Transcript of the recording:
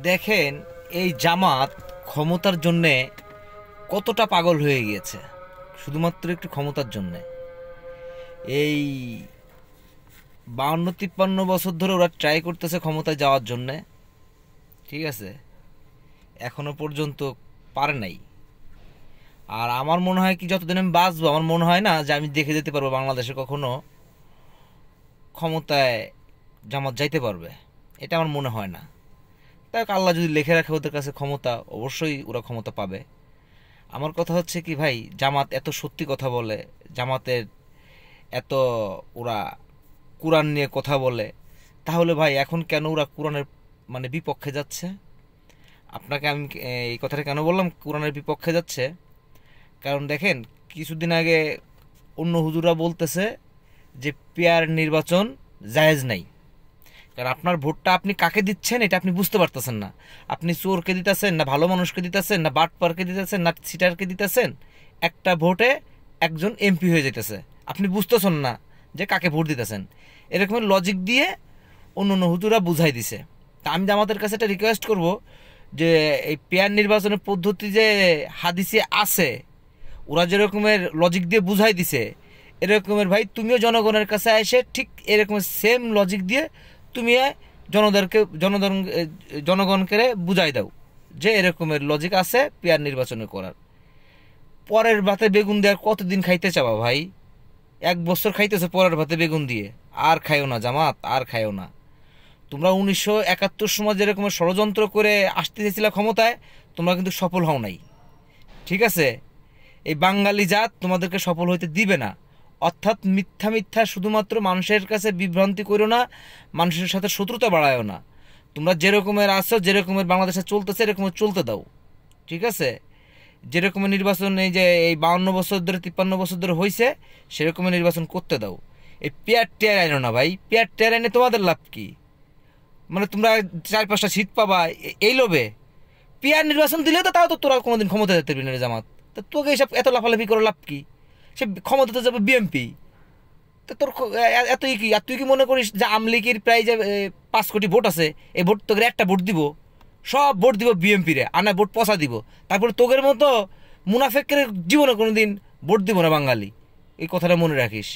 দেখেন এই জামাত ক্ষমতার জন্যে কতটা পাগল হয়ে গিয়েছে, শুধুমাত্র একটু ক্ষমতার জন্যে। এই 52-53 বছর ধরে ওরা ট্রাই করতেছে ক্ষমতায় যাওয়ার জন্যে, ঠিক আছে, এখনো পর্যন্ত পারে নাই। আর আমার মনে হয় কি, যতদিন আমি বাঁচবো আমার মনে হয় না যে আমি দেখে যেতে পারবো বাংলাদেশে কখনো ক্ষমতায় জামাত যাইতে পারবে, এটা আমার মনে হয় না। তাই আল্লাহ যদি লিখে রাখে ওদের কাছে ক্ষমতা, অবশ্যই ওরা ক্ষমতা পাবে। আমার কথা হচ্ছে কি ভাই, জামাত এত সত্যি কথা বলে, জামাতের এত ওরা কোরআন নিয়ে কথা বলে, তাহলে ভাই এখন কেন ওরা কোরআনের বিপক্ষে যাচ্ছে? আপনাকে আমি এই কথাটা কেন বললাম কোরআনের বিপক্ষে যাচ্ছে, কারণ দেখেন কিছুদিন আগে অন্য হুজুরা বলতেছে যে পেয়ার নির্বাচন জায়েজ নাই। কারণ আপনার ভোটটা আপনি কাকে দিচ্ছেন এটা আপনি বুঝতে পারতেছেন না। আপনি চোরকে দিতেছেন না ভালো মানুষকে দিতেছেন না বাটপারকে দিতেছেন না সিটারকে দিতেছেন, একটা ভোটে একজন এমপি হয়ে যেতেছে, আপনি বুঝতেছেন না যে কাকে ভোট দিতেছেন। এরকমের লজিক দিয়ে অন্য অন্য হুজুরা বুঝাই দিছে। তা আমি আমাদের কাছে একটা রিকোয়েস্ট করব যে এই পেয়ার নির্বাচনের পদ্ধতি যে হাদিসে আছে, ওরা যেরকমের লজিক দিয়ে বুঝাই দিছে, এরকমের ভাই তুমিও জনগণের কাছে এসে ঠিক এরকমের সেম লজিক দিয়ে তুমি জনগণকে বুঝাই দাও যে এরকমের লজিক আছে পেয়ার নির্বাচনে করার। পরের ভাতে বেগুন দেওয়ার কতদিন খাইতে চাবা ভাই? 1 বছর খাইতেছে পরের ভাতে বেগুন দিয়ে, আর খাইও না জামাত, আর খাইও না। তোমরা 1971 সময় যেরকমের ষড়যন্ত্র করে আসতে চেয়েছিলে ক্ষমতায়, তোমরা কিন্তু সফল হও নাই, ঠিক আছে? এই বাঙালি জাত তোমাদেরকে সফল হইতে দিবে না। অর্থাৎ মিথ্যা মিথ্যা শুধুমাত্র মানুষের কাছে বিভ্রান্তি করো না, মানুষের সাথে শত্রুতা বাড়ায়ও না। তোমরা যেরকমের আছো, যেরকমের বাংলাদেশে চলতেছে এরকমের চলতে দাও, ঠিক আছে? যেরকমের নির্বাচন এই যে এই 52 বছর ধরে 53 বছর ধরে হয়েছে, সেরকমের নির্বাচন করতে দাও। এই পেয়ার টেয়ার আইনো না ভাই, পেয়ার টেয়ার আইনে তোমাদের লাভ কি? তোমরা 4-5টা সিট পাবা এই লোভে পেয়ার নির্বাচন দিলে তো তাও তো তোরা কোনোদিন ক্ষমতা যেতে পারবি না জামাত। তো তোকে এইসব এত লাফালাফি করে লাভ কি? সে ক্ষমতাতে যাবে বিএমপি, তো তোর এতই কি? আর তুই কি মনে করিস যে আমলিগের প্রায় যে 5 কোটি ভোট আছে, এই ভোট তোকে একটা ভোট দিব, সব ভোট দিব বিএমপি রে, আর না ভোট পচা দিব? তারপরে তোকের মতো মুনাফেকের জীবনে কোনোদিন ভোট দিব না বাঙালি, এই কথাটা মনে রাখিস।